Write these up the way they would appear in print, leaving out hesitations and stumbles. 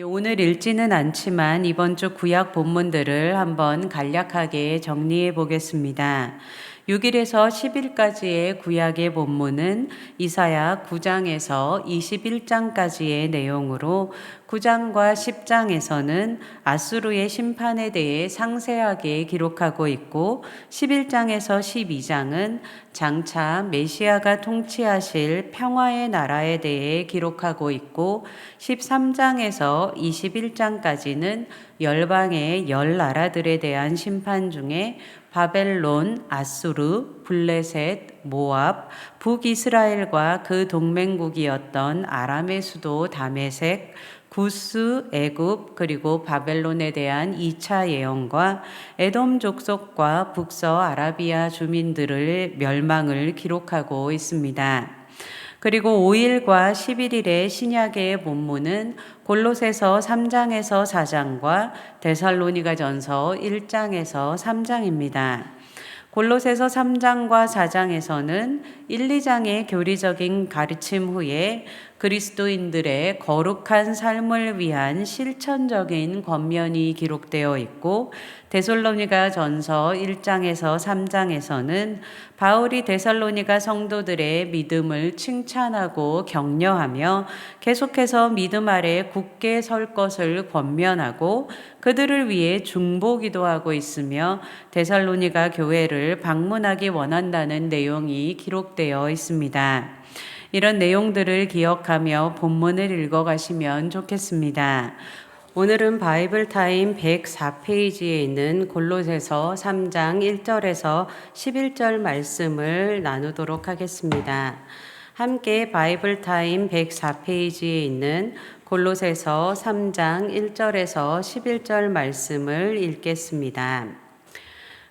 오늘 읽지는 않지만 이번 주 구약 본문들을 한번 간략하게 정리해 보겠습니다. 6일에서 10일까지의 구약의 본문은 이사야 9장에서 21장까지의 내용으로 9장과 10장에서는 아수르의 심판에 대해 상세하게 기록하고 있고 11장에서 12장은 장차 메시아가 통치하실 평화의 나라에 대해 기록하고 있고 13장에서 21장까지는 열방의 열 나라들에 대한 심판 중에 바벨론, 아수르, 블레셋, 모압, 북이스라엘과 그 동맹국이었던 아람의 수도 다메섹, 구스, 애굽, 그리고 바벨론에 대한 2차 예언과 에돔 족속과 북서 아라비아 주민들의 멸망을 기록하고 있습니다. 그리고 5일과 11일의 신약의 본문은 골로새서 3장에서 4장과 데살로니가전서 1장에서 3장입니다. 골로새서 3장과 4장에서는 1, 2장의 교리적인 가르침 후에 그리스도인들의 거룩한 삶을 위한 실천적인 권면이 기록되어 있고 데살로니가 전서 1장에서 3장에서는 바울이 데살로니가 성도들의 믿음을 칭찬하고 격려하며 계속해서 믿음 아래 굳게 설 것을 권면하고 그들을 위해 중보 기도하고 있으며 데살로니가 교회를 방문하기 원한다는 내용이 기록되어 있습니다. 이런 내용들을 기억하며 본문을 읽어가시면 좋겠습니다. 오늘은 바이블 타임 104페이지에 있는 골로새서 3장 1절에서 11절 말씀을 나누도록 하겠습니다. 함께 바이블 타임 104페이지에 있는 골로새서 3장 1절에서 11절 말씀을 읽겠습니다.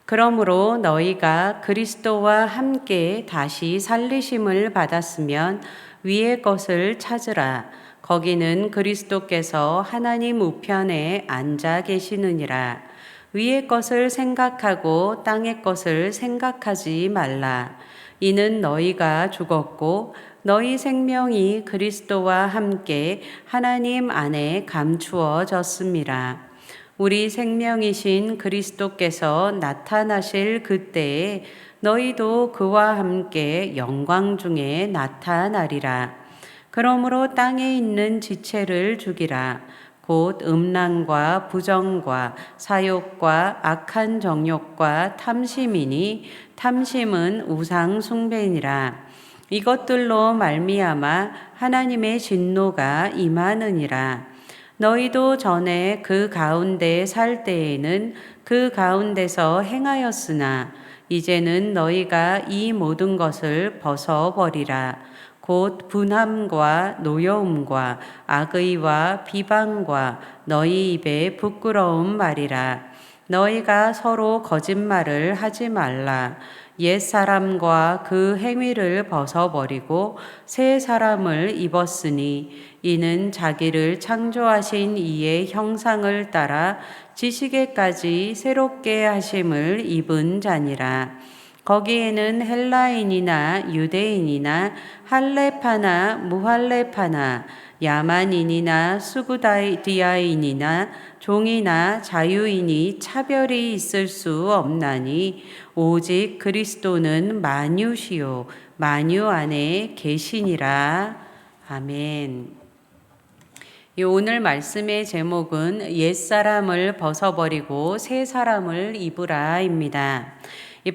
그러므로 너희가 그리스도와 함께 다시 살리심을 받았으면 위의 것을 찾으라. 거기는 그리스도께서 하나님 우편에 앉아 계시느니라. 위의 것을 생각하고 땅의 것을 생각하지 말라. 이는 너희가 죽었고 너희 생명이 그리스도와 함께 하나님 안에 감추어졌음이라. 우리 생명이신 그리스도께서 나타나실 그때에 너희도 그와 함께 영광 중에 나타나리라. 그러므로 땅에 있는 지체를 죽이라. 곧 음란과 부정과 사욕과 악한 정욕과 탐심이니 탐심은 우상 숭배니라. 이것들로 말미암아 하나님의 진노가 임하느니라. 너희도 전에 그 가운데 살 때에는 그 가운데서 행하였으나 이제는 너희가 이 모든 것을 벗어버리라. 곧 분함과 노여움과 악의와 비방과 너희 입에 부끄러운 말이라. 너희가 서로 거짓말을 하지 말라. 옛 사람과 그 행위를 벗어버리고 새 사람을 입었으니 이는 자기를 창조하신 이의 형상을 따라 지식에까지 새롭게 하심을 입은 자니라. 거기에는 헬라인이나 유대인이나 할레파나 무할레파나 야만인이나 수구디아인이나 종이나 자유인이 차별이 있을 수 없나니 오직 그리스도는 만유시요 만유 안에 계시니라. 아멘. 오늘 말씀의 제목은 옛사람을 벗어버리고 새 사람을 입으라입니다.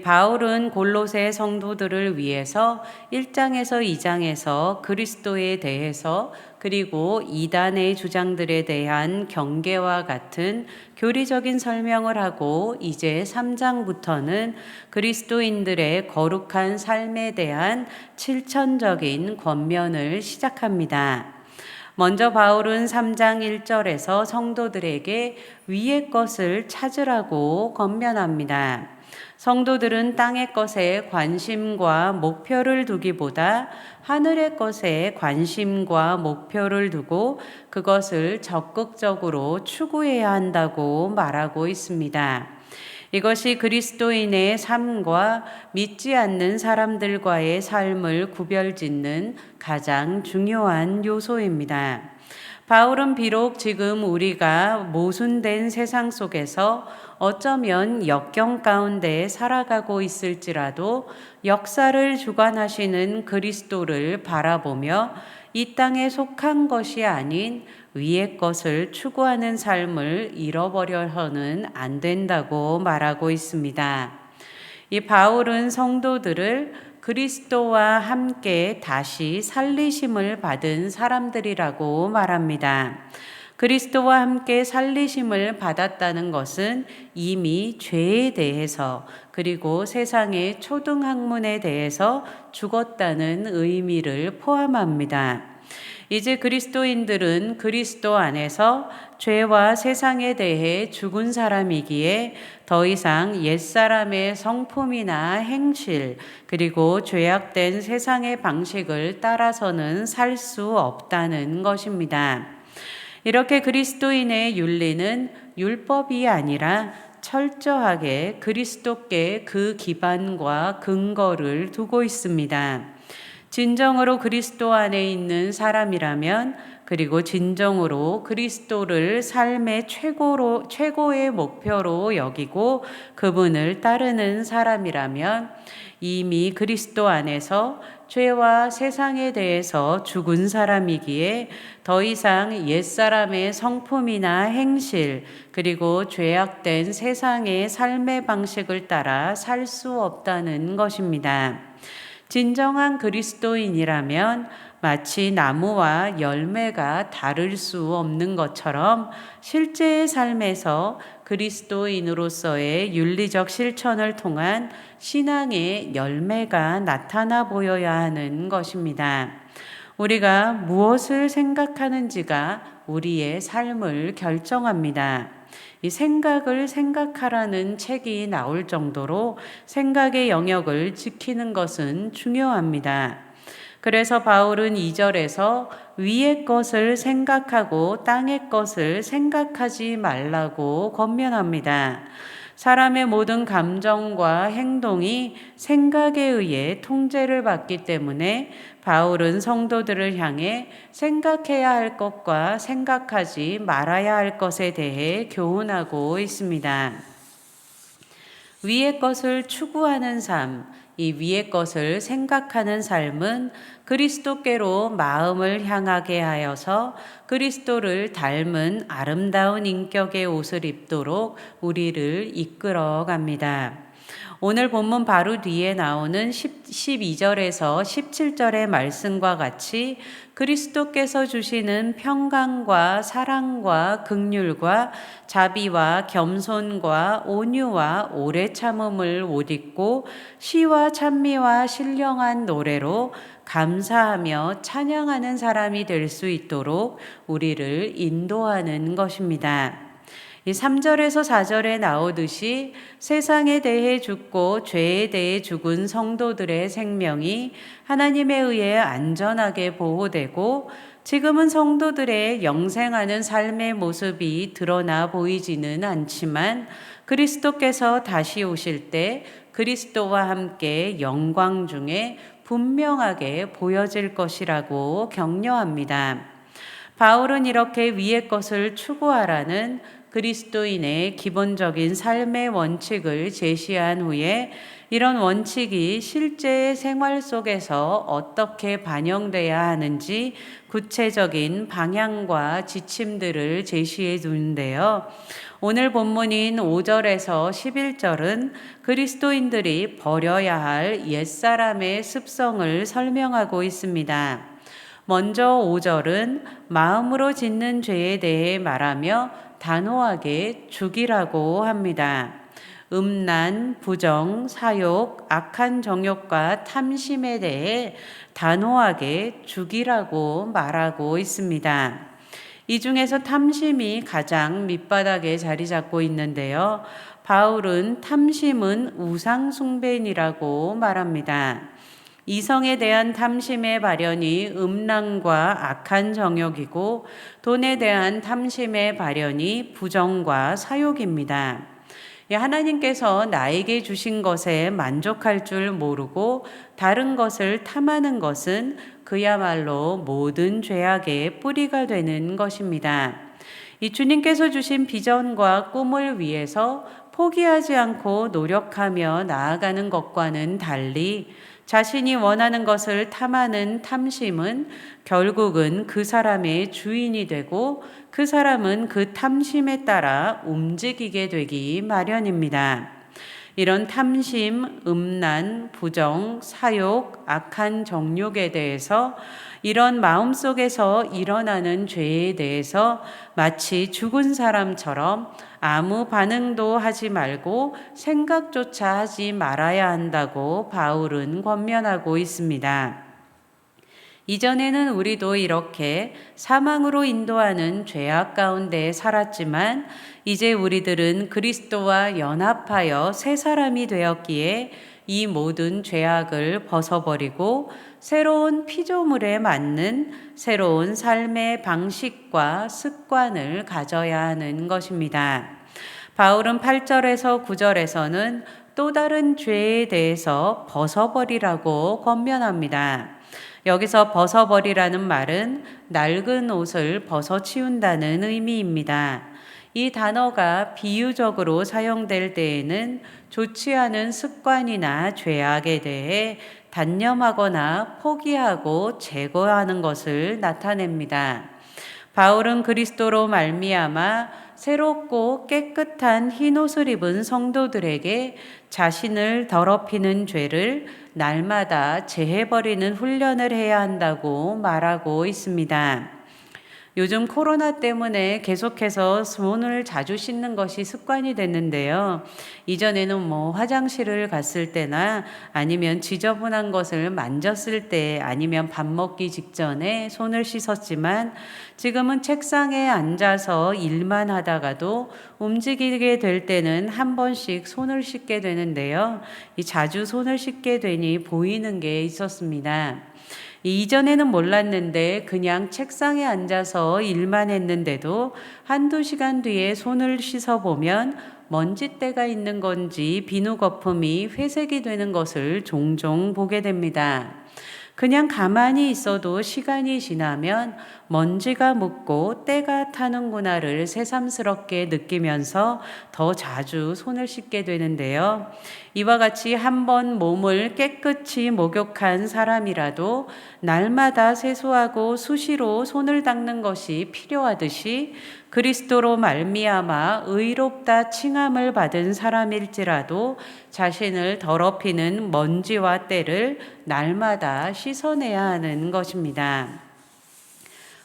바울은 골로새 성도들을 위해서 1장에서 2장에서 그리스도에 대해서 그리고 이단의 주장들에 대한 경계와 같은 교리적인 설명을 하고 이제 3장부터는 그리스도인들의 거룩한 삶에 대한 실천적인 권면을 시작합니다. 먼저 바울은 3장 1절에서 성도들에게 위의 것을 찾으라고 권면합니다. 성도들은 땅의 것에 관심과 목표를 두기보다 하늘의 것에 관심과 목표를 두고 그것을 적극적으로 추구해야 한다고 말하고 있습니다. 이것이 그리스도인의 삶과 믿지 않는 사람들과의 삶을 구별짓는 가장 중요한 요소입니다. 바울은 비록 지금 우리가 모순된 세상 속에서 어쩌면 역경 가운데 살아가고 있을지라도 역사를 주관하시는 그리스도를 바라보며 이 땅에 속한 것이 아닌 위의 것을 추구하는 삶을 잃어버려서는 안 된다고 말하고 있습니다. 이 바울은 성도들을 그리스도와 함께 다시 살리심을 받은 사람들이라고 말합니다. 그리스도와 함께 살리심을 받았다는 것은 이미 죄에 대해서 그리고 세상의 초등학문에 대해서 죽었다는 의미를 포함합니다. 이제 그리스도인들은 그리스도 안에서 죄와 세상에 대해 죽은 사람이기에 더 이상 옛사람의 성품이나 행실 그리고 죄악된 세상의 방식을 따라서는 살 수 없다는 것입니다. 이렇게 그리스도인의 윤리는 율법이 아니라 철저하게 그리스도께 그 기반과 근거를 두고 있습니다. 진정으로 그리스도 안에 있는 사람이라면 그리고 진정으로 그리스도를 삶의 최고의 목표로 여기고 그분을 따르는 사람이라면 이미 그리스도 안에서 죄와 세상에 대해서 죽은 사람이기에 더 이상 옛사람의 성품이나 행실 그리고 죄악된 세상의 삶의 방식을 따라 살 수 없다는 것입니다. 진정한 그리스도인이라면 마치 나무와 열매가 다를 수 없는 것처럼 실제의 삶에서 그리스도인으로서의 윤리적 실천을 통한 신앙의 열매가 나타나 보여야 하는 것입니다. 우리가 무엇을 생각하는지가 우리의 삶을 결정합니다. 이 생각을 생각하라는 책이 나올 정도로 생각의 영역을 지키는 것은 중요합니다. 그래서 바울은 2절에서 위의 것을 생각하고 땅의 것을 생각하지 말라고 권면합니다. 사람의 모든 감정과 행동이 생각에 의해 통제를 받기 때문에 바울은 성도들을 향해 생각해야 할 것과 생각하지 말아야 할 것에 대해 교훈하고 있습니다. 위의 것을 추구하는 삶, 이 위의 것을 생각하는 삶은 그리스도께로 마음을 향하게 하여서 그리스도를 닮은 아름다운 인격의 옷을 입도록 우리를 이끌어 갑니다. 오늘 본문 바로 뒤에 나오는 12절에서 17절의 말씀과 같이 그리스도께서 주시는 평강과 사랑과 긍휼과 자비와 겸손과 온유와 오래 참음을 옷 입고 시와 찬미와 신령한 노래로 감사하며 찬양하는 사람이 될 수 있도록 우리를 인도하는 것입니다. 이 3절에서 4절에 나오듯이 세상에 대해 죽고 죄에 대해 죽은 성도들의 생명이 하나님에 의해 안전하게 보호되고 지금은 성도들의 영생하는 삶의 모습이 드러나 보이지는 않지만 그리스도께서 다시 오실 때 그리스도와 함께 영광 중에 분명하게 보여질 것이라고 격려합니다. 바울은 이렇게 위의 것을 추구하라는 그리스도인의 기본적인 삶의 원칙을 제시한 후에 이런 원칙이 실제의 생활 속에서 어떻게 반영돼야 하는지 구체적인 방향과 지침들을 제시해 두는데요. 오늘 본문인 5절에서 11절은 그리스도인들이 버려야 할 옛사람의 습성을 설명하고 있습니다. 먼저 5절은 마음으로 짓는 죄에 대해 말하며 단호하게 죽이라고 합니다. 음란, 부정, 사욕, 악한 정욕과 탐심에 대해 단호하게 죽이라고 말하고 있습니다. 이 중에서 탐심이 가장 밑바닥에 자리 잡고 있는데요. 바울은 탐심은 우상숭배니라고 말합니다. 이성에 대한 탐심의 발현이 음란과 악한 정욕이고 돈에 대한 탐심의 발현이 부정과 사욕입니다. 하나님께서 나에게 주신 것에 만족할 줄 모르고 다른 것을 탐하는 것은 그야말로 모든 죄악의 뿌리가 되는 것입니다. 이 주님께서 주신 비전과 꿈을 위해서 포기하지 않고 노력하며 나아가는 것과는 달리 자신이 원하는 것을 탐하는 탐심은 결국은 그 사람의 주인이 되고 그 사람은 그 탐심에 따라 움직이게 되기 마련입니다. 이런 탐심, 음란, 부정, 사욕, 악한 정욕에 대해서 이런 마음속에서 일어나는 죄에 대해서 마치 죽은 사람처럼 아무 반응도 하지 말고 생각조차 하지 말아야 한다고 바울은 권면하고 있습니다. 이전에는 우리도 이렇게 사망으로 인도하는 죄악 가운데 살았지만 이제 우리들은 그리스도와 연합하여 새 사람이 되었기에 이 모든 죄악을 벗어버리고 새로운 피조물에 맞는 새로운 삶의 방식과 습관을 가져야 하는 것입니다. 바울은 8절에서 9절에서는 또 다른 죄에 대해서 벗어버리라고 권면합니다. 여기서 벗어버리라는 말은 낡은 옷을 벗어치운다는 의미입니다. 이 단어가 비유적으로 사용될 때에는 좋지 않은 습관이나 죄악에 대해 단념하거나 포기하고 제거하는 것을 나타냅니다. 바울은 그리스도로 말미암아 새롭고 깨끗한 흰옷을 입은 성도들에게 자신을 더럽히는 죄를 날마다 제해버리는 훈련을 해야 한다고 말하고 있습니다. 요즘 코로나 때문에 계속해서 손을 자주 씻는 것이 습관이 됐는데요. 이전에는 화장실을 갔을 때나 아니면 지저분한 것을 만졌을 때 아니면 밥 먹기 직전에 손을 씻었지만 지금은 책상에 앉아서 일만 하다가도 움직이게 될 때는 한 번씩 손을 씻게 되는데요. 자주 손을 씻게 되니 보이는 게 있었습니다. 이전에는 몰랐는데 그냥 책상에 앉아서 일만 했는데도 한두 시간 뒤에 손을 씻어보면 먼지때가 있는 건지 비누 거품이 회색이 되는 것을 종종 보게 됩니다. 그냥 가만히 있어도 시간이 지나면 먼지가 묻고 때가 타는구나를 새삼스럽게 느끼면서 더 자주 손을 씻게 되는데요. 이와 같이 한번 몸을 깨끗이 목욕한 사람이라도 날마다 세수하고 수시로 손을 닦는 것이 필요하듯이 그리스도로 말미암아 의롭다 칭함을 받은 사람일지라도 자신을 더럽히는 먼지와 때를 날마다 씻어내야 하는 것입니다.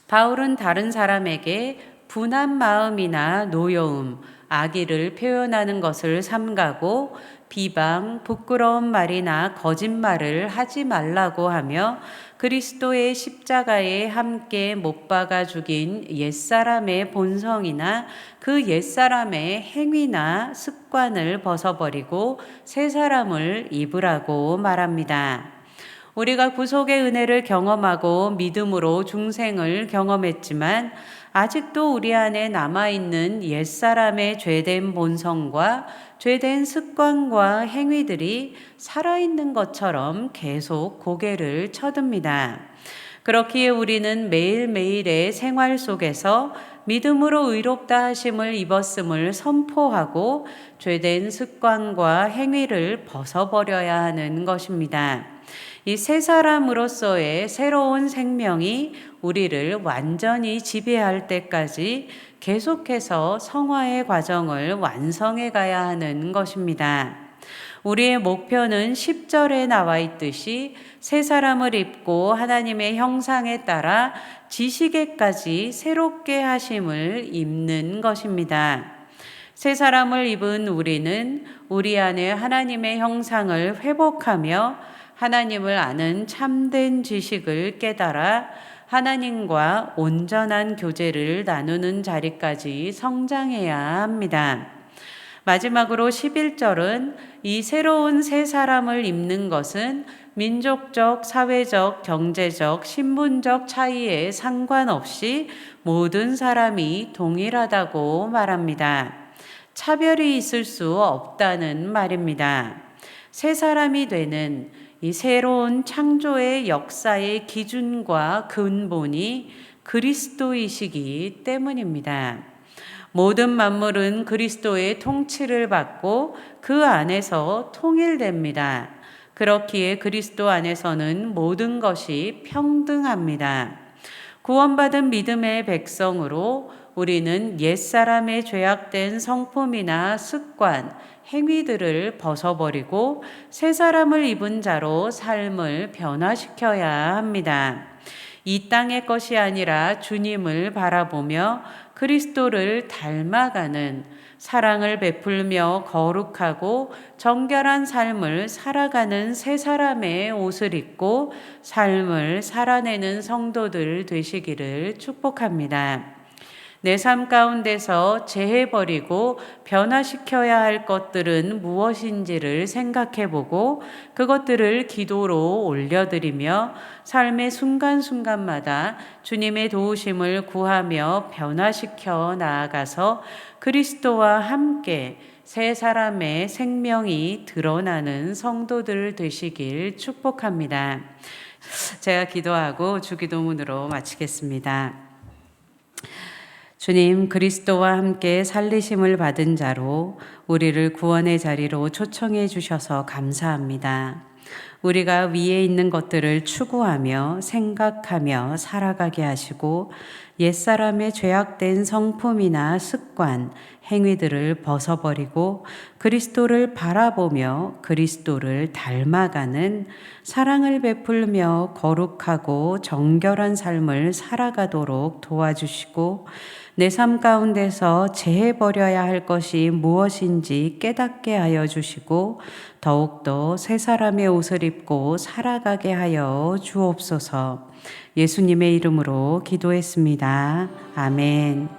바울은 다른 사람에게 분한 마음이나 노여움, 악의를 표현하는 것을 삼가고 비방, 부끄러운 말이나 거짓말을 하지 말라고 하며 그리스도의 십자가에 함께 못 박아 죽인 옛사람의 본성이나 그 옛사람의 행위나 습관을 벗어버리고 새 사람을 입으라고 말합니다. 우리가 구속의 은혜를 경험하고 믿음으로 중생을 경험했지만 아직도 우리 안에 남아있는 옛사람의 죄된 본성과 죄된 습관과 행위들이 살아있는 것처럼 계속 고개를 쳐듭니다. 그렇기에 우리는 매일매일의 생활 속에서 믿음으로 의롭다 하심을 입었음을 선포하고 죄된 습관과 행위를 벗어버려야 하는 것입니다. 이 새 사람으로서의 새로운 생명이 우리를 완전히 지배할 때까지 계속해서 성화의 과정을 완성해 가야 하는 것입니다. 우리의 목표는 10절에 나와 있듯이 새 사람을 입고 하나님의 형상에 따라 지식에까지 새롭게 하심을 입는 것입니다. 새 사람을 입은 우리는 우리 안에 하나님의 형상을 회복하며 하나님을 아는 참된 지식을 깨달아 하나님과 온전한 교제를 나누는 자리까지 성장해야 합니다. 마지막으로 11절은 이 새로운 새 사람을 입는 것은 민족적, 사회적, 경제적, 신분적 차이에 상관없이 모든 사람이 동일하다고 말합니다. 차별이 있을 수 없다는 말입니다. 새 사람이 되는 이 새로운 창조의 역사의 기준과 근본이 그리스도이시기 때문입니다. 모든 만물은 그리스도의 통치를 받고 그 안에서 통일됩니다. 그렇기에 그리스도 안에서는 모든 것이 평등합니다. 구원받은 믿음의 백성으로 우리는 옛사람의 죄악된 성품이나 습관, 행위들을 벗어버리고 새 사람을 입은 자로 삶을 변화시켜야 합니다. 이 땅의 것이 아니라 주님을 바라보며 그리스도를 닮아가는 사랑을 베풀며 거룩하고 정결한 삶을 살아가는 새 사람의 옷을 입고 삶을 살아내는 성도들 되시기를 축복합니다. 내 삶 가운데서 제해버리고 변화시켜야 할 것들은 무엇인지를 생각해보고 그것들을 기도로 올려드리며 삶의 순간순간마다 주님의 도우심을 구하며 변화시켜 나아가서 그리스도와 함께 새 사람의 생명이 드러나는 성도들 되시길 축복합니다. 제가 기도하고 주기도문으로 마치겠습니다. 주님, 그리스도와 함께 살리심을 받은 자로 우리를 구원의 자리로 초청해 주셔서 감사합니다. 우리가 위에 있는 것들을 추구하며 생각하며 살아가게 하시고 옛사람의 죄악된 성품이나 습관, 행위들을 벗어버리고 그리스도를 바라보며 그리스도를 닮아가는 사랑을 베풀며 거룩하고 정결한 삶을 살아가도록 도와주시고 내 삶 가운데서 제해버려야 할 것이 무엇인지 깨닫게 하여 주시고 더욱더 새 사람의 옷을 입고 살아가게 하여 주옵소서. 예수님의 이름으로 기도했습니다. 아멘.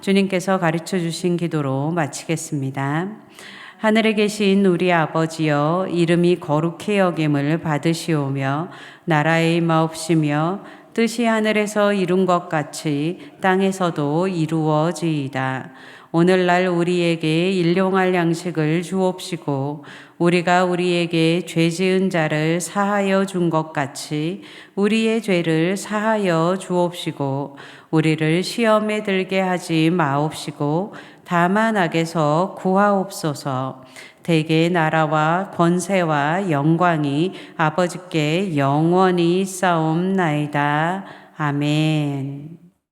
주님께서 가르쳐 주신 기도로 마치겠습니다. 하늘에 계신 우리 아버지여, 이름이 거룩히 여김을 받으시오며 나라의 임하옵시며 뜻이 하늘에서 이룬 것 같이 땅에서도 이루어지이다. 오늘날 우리에게 일용할 양식을 주옵시고 우리가 우리에게 죄 지은 자를 사하여 준 것 같이 우리의 죄를 사하여 주옵시고 우리를 시험에 들게 하지 마옵시고 다만 악에서 구하옵소서. 대개 나라와 권세와 영광이 아버지께 영원히 있사옵나이다. 아멘.